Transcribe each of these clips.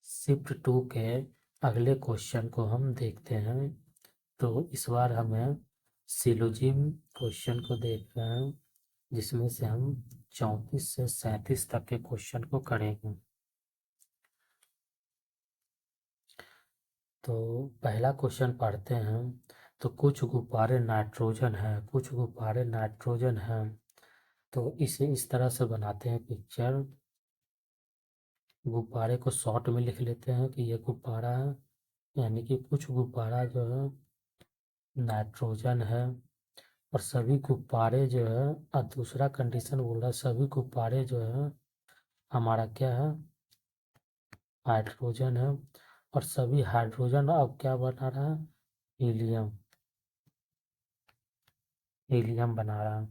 Shift 2 के अगले question को हम देखते हैं। तो इस बार हमें सिलोजिज्म क्वेश्चन को देख रहे हैं, जिसमें से हम 34 से 37 तक के क्वेश्चन को करेंगे। तो पहला क्वेश्चन पढ़ते हैं। तो कुछ गुब्बारे नाइट्रोजन हैं, कुछ गुब्बारे नाइट्रोजन हैं। तो इसे इस तरह से बनाते हैं पिक्चर। गुब्बारे को शॉर्ट में लिख लेते हैं कि ये गुब्बारा है, यानी कि कुछ गुब्बारा जो है नाइट्रोजन है, और सभी गुब्बारे जो है, और दूसरा कंडीशन बोल रहा है सभी गुब्बारे जो है हमारा क्या है, हाइड्रोजन है। और सभी हाइड्रोजन अब क्या बना रहा है, हीलियम, हीलियम बना रहा है।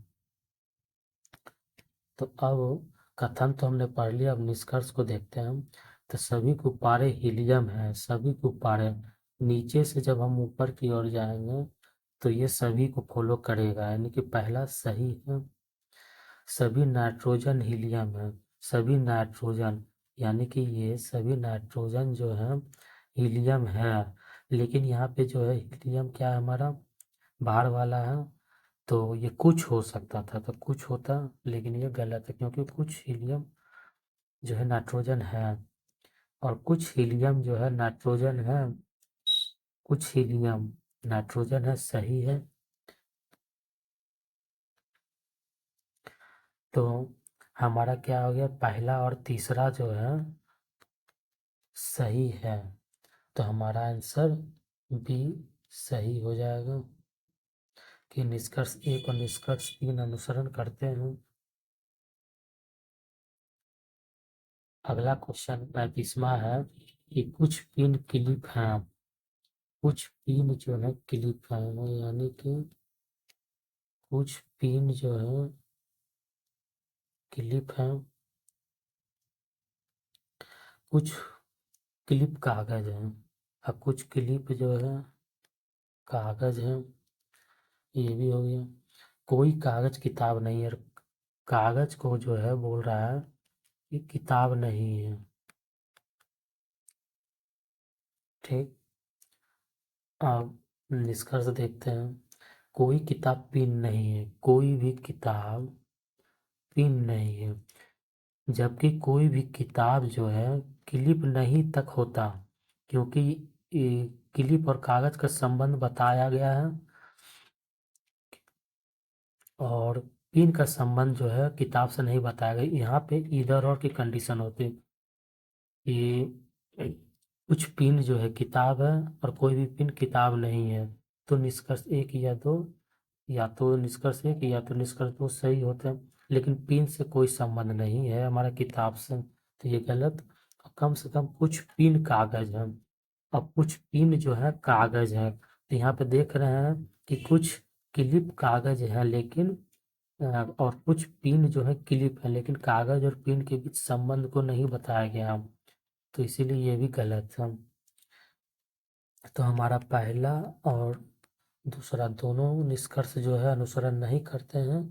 तो अब कथन तो हमने पढ़ लिया, अब निष्कर्ष को देखते हैं हम। तो सभी गुब्बारे हीलियम हैं, सभी गुब्बारे। नीचे से जब हम ऊपर की ओर जाएंगे तो ये सभी को फॉलो करेगा, यानी कि पहला सही है। सभी नाइट्रोजन हीलियम है, सभी नाइट्रोजन, यानी कि ये सभी नाइट्रोजन जो है हीलियम है। लेकिन यहाँ पे जो है हीलियम क्या है, हमारा बाहर वाला है। तो ये कुछ हो सकता था, तो कुछ होता, लेकिन ये गलत है, क्योंकि कुछ हीलियम जो है नाइट्रोजन है, और कुछ हीलियम जो है नाइट्रोजन है, कुछ हीलियम नाइट्रोजन है, सही है। तो हमारा क्या हो गया, पहला और तीसरा जो है सही है। तो हमारा आंसर बी सही हो जाएगा कि निष्कर्ष 1 और निष्कर्ष 3 अनुसरण करते हैं। अगला क्वेश्चन 35वां है कि कुछ पिन क्लिप हैं, कुछ पिन जो है क्लिप हैं, यानी कि कुछ पिन जो है क्लिप हैं, कुछ क्लिप कागज हैं। अब कुछ क्लिप जो है कागज है, ये भी हो गया। कोई कागज किताब नहीं है, कागज को जो है बोल रहा है कि किताब नहीं है। ठीक, अब निष्कर्ष देखते हैं। कोई किताब पिन नहीं है, कोई भी किताब पिन नहीं है, जबकि कोई भी किताब जो है क्लिप नहीं तक होता, क्योंकि ये क्लिप और कागज का संबंध बताया गया है, और पिन का संबंध जो है किताब से नहीं बताया गया। यहाँ पे इधर और की कंडीशन होती है कि कुछ पिन जो है किताब है और कोई भी पिन किताब नहीं है। तो निष्कर्ष 1 या 2, या तो निष्कर्ष 1 या तो निष्कर्ष 2 सही होते हैं, लेकिन पिन से कोई संबंध नहीं है हमारा किताब से, तो ये गलत। कम से कम कुछ पिन कागज है, और कुछ पिन जो है कागज है। तो यहाँ पे देख रहे हैं कि कुछ क्लिप कागज है, लेकिन और कुछ पिन जो है क्लिप है, लेकिन कागज और पिन के बीच संबंध को नहीं बताया गया, तो इसीलिए ये भी गलत है। तो हमारा पहला और दूसरा दोनों निष्कर्ष जो है अनुसरण नहीं करते हैं,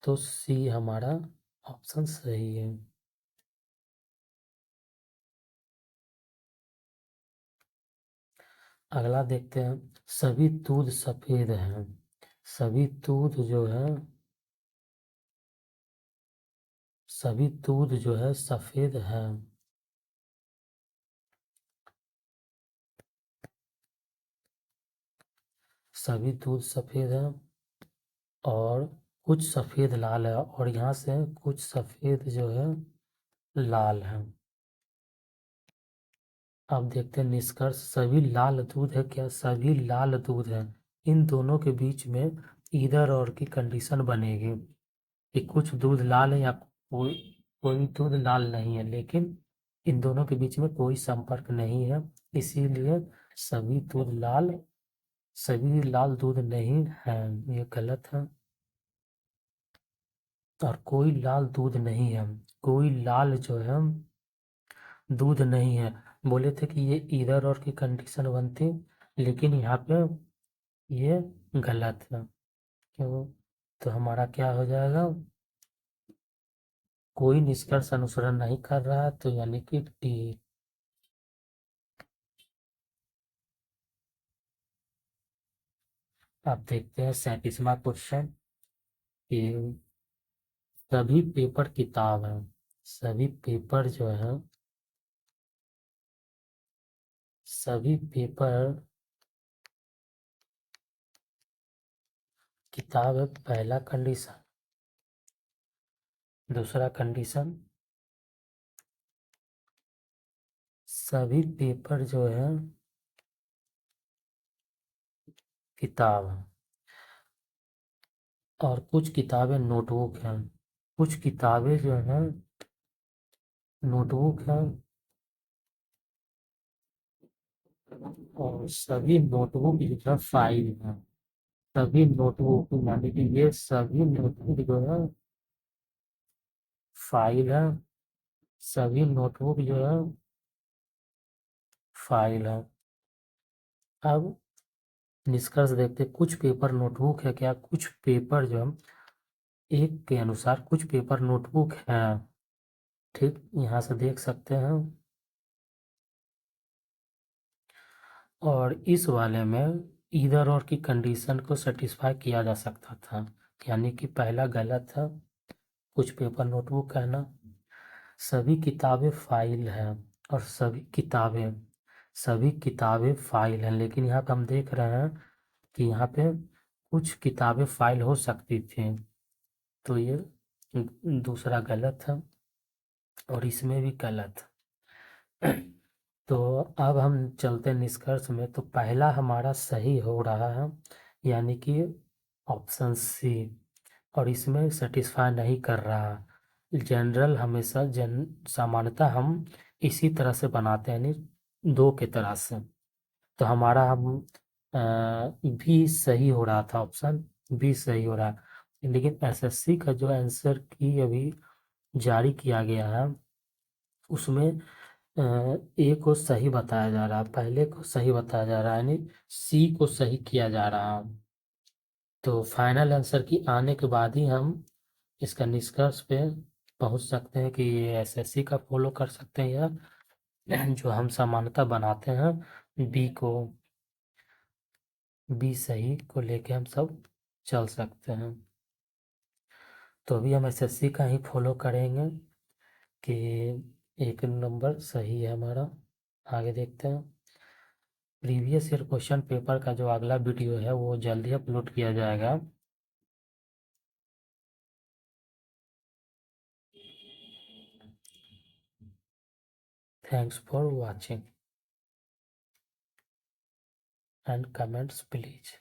तो सी हमारा ऑप्शन सही है। अगला देखते हैं। सभी दूध सफेद हैं, सभी दूध जो है, सभी दूध जो है सफेद है। सभी दूध सफेद है, और कुछ सफेद लाल है, और यहाँ से कुछ सफेद जो है लाल है। अब देखते हैं निष्कर्ष। सभी लाल दूध है, क्या सभी लाल दूध है, इन दोनों के बीच में इधर और की कंडीशन बनेगी कि कुछ दूध लाल है या कोई कोई दूध लाल नहीं है, लेकिन इन दोनों के बीच में कोई संपर्क नहीं है, इसीलिए सभी दूध लाल, सभी लाल दूध नहीं है, ये गलत है। और कोई लाल दूध नहीं है, कोई लाल जो है दूध नहीं है, बोले थे कि ये इधर और की कंडीशन बनती, लेकिन यहाँ पे ये गलत है। क्यों? तो हमारा क्या हो जाएगा, कोई निष्कर्ष अनुसरण नहीं कर रहा है, तो यानी कि डी। अब देखते हैं 37वां क्वेश्चन कि सभी पेपर किताब है, सभी पेपर जो है, सभी पेपर किताब है, पहला कंडीशन। दूसरा कंडीशन, सभी पेपर जो है किताब है, और कुछ किताबें नोटबुक हैं, कुछ किताबें जो हैं नोटबुक हैं, और सभी नोटबुक जो है फाइल है। सभी नोटबुक यानी कि ये सभी नोटबुक जो है फाइल है, सभी नोटबुक जो है फाइल है। अब निष्कर्ष देखते हैं, कुछ पेपर नोटबुक है क्या, कुछ पेपर जो है एक के अनुसार कुछ पेपर नोटबुक है। ठीक, यहाँ से देख सकते हैं। और इस वाले में इधर और की कंडीशन को सेटिस्फाई किया जा सकता था, यानी कि पहला गलत है, कुछ पेपर नोटबुक कहना। सभी किताबें फाइल हैं, और सभी किताबें फाइल हैं, लेकिन यहाँ पे हम देख रहे हैं कि यहाँ पे कुछ किताबें फाइल हो सकती थी, तो ये दूसरा गलत है, और इसमें भी गलत। तो अब हम चलते हैं निष्कर्ष में, तो पहला हमारा सही हो रहा है, यानी कि ऑप्शन सी। और इसमें सेटिस्फाई नहीं कर रहा। जनरल हमेशा सामान्यतः हम इसी तरह से बनाते हैं, यानी दो के तरह से। तो हमारा हम बी सही हो रहा था, ऑप्शन बी सही हो रहा है। लेकिन एसएससी का जो आंसर की अभी जारी किया गया है, उसमें ए को सही बताया जा रहा है, पहले को सही बताया जा रहा है, यानी सी को सही किया जा रहा है। तो फाइनल आंसर की आने के बाद ही हम इसका निष्कर्ष पे पहुंच सकते हैं कि ये एसएससी का फॉलो कर सकते हैं, या जो हम समानता बनाते हैं बी को, बी सही को लेके हम सब चल सकते हैं। तो अभी हम एसएससी का ही फॉलो करेंगे कि एक नंबर सही है हमारा। आगे देखते हैं। प्रीवियस ईयर क्वेश्चन पेपर का जो अगला वीडियो है वो जल्दी अपलोड किया जाएगा। Thanks for watching and comments please.